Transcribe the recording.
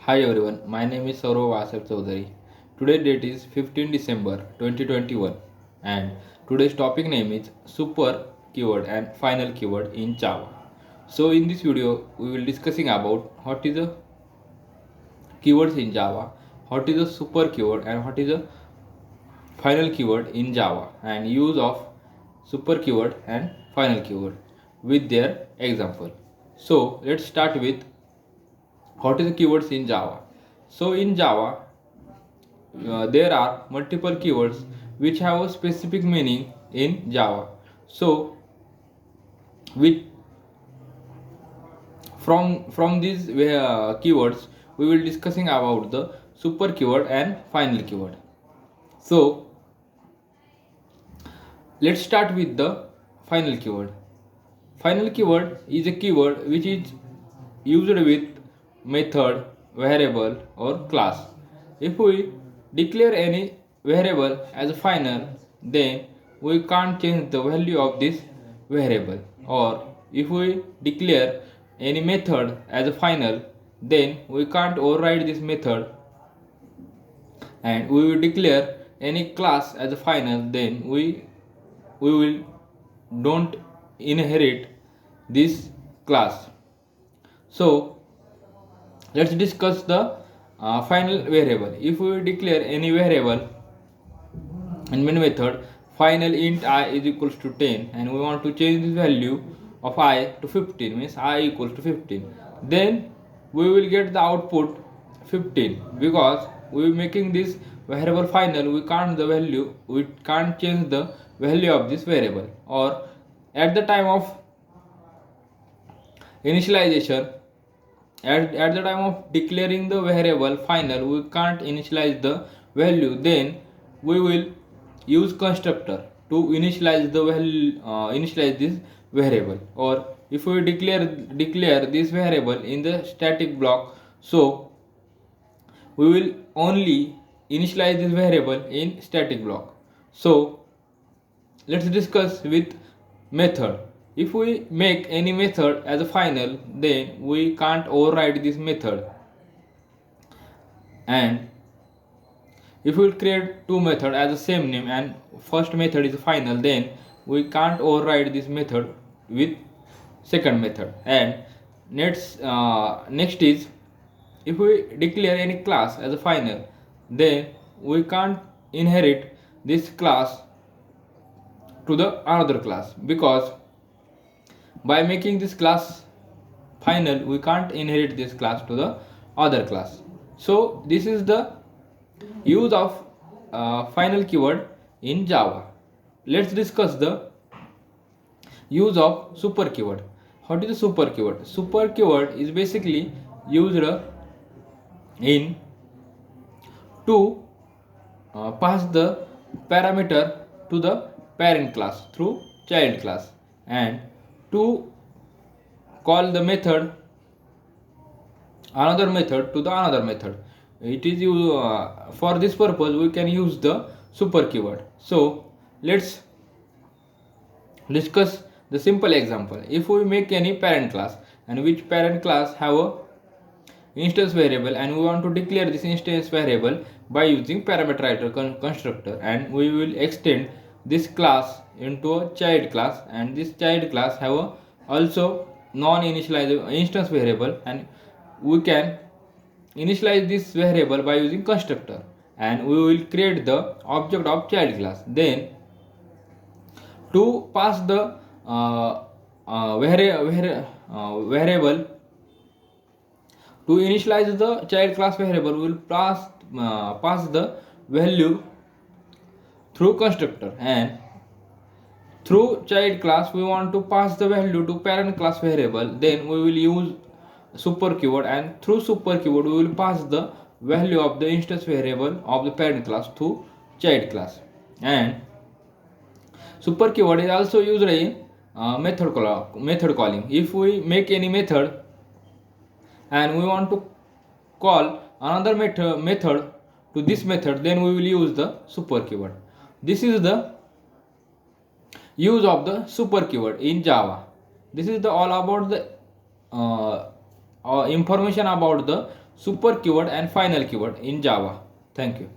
Hi everyone, my name is Saurav Asif Chaudhary. Today date is 15 December 2021 and today's topic name is super keyword and final keyword in Java. So in this video we will discussing about what is the keywords in Java, what is the super keyword and what is the final keyword in Java and use of super keyword and final keyword with their example. So let's start with what is the keywords in Java. So in Java there are multiple keywords which have a specific meaning in Java. So with from these keywords we will discussing about the super keyword and final keyword. So let's start with the final keyword. Final keyword is a keyword which is used with method, variable or class. If we declare any variable as a final, then we can't change the value of this variable. Or if we declare any method as a final, then we can't override this method, and we will declare any class as a final, then we will don't inherit this class. So let's discuss the final variable. If we declare any variable in main method, final int I is equals to 10, and we want to change this value of I to 15, means I equals to 15, then we will get the output 15, because we are making this variable final. We can't change the value of this variable, or at the time of initialization, at the time of declaring the variable final, we can't initialize the value, then we will use constructor to initialize the value, initialize this variable. Or if we declare this variable in the static block, so we will only initialize this variable in static block. So let's discuss with method. If we make any method as a final, then we can't override this method. And if we create two methods as the same name and first method is final, then we can't override this method with second method. And next is, if we declare any class as a final, then we can't inherit this class to the another class, because by making this class final we can't inherit this class to the other class. So this is the use of final keyword in Java. Let's discuss the use of super keyword. What is the super keyword? Super keyword is basically used in to pass the parameter to the parent class through child class, and to call the method another method to the another method. It is for this purpose we can use the super keyword. So let's discuss the simple example. If we make any parent class, and which parent class have a instance variable, and we want to declare this instance variable by using parameter constructor, and we will extend this class into a child class, and this child class have a also non-initializable instance variable, and we can initialize this variable by using constructor, and we will create the object of child class. Then to pass the variable, to initialize the child class variable, we will pass the value through constructor, and through child class we want to pass the value to parent class variable, then we will use super keyword, and through super keyword we will pass the value of the instance variable of the parent class to child class. And super keyword is also used in method calling. If we make any method and we want to call another method to this method, then we will use the super keyword. This is the use of the super keyword in Java. This is the all about the information about the super keyword and final keyword in Java. Thank you.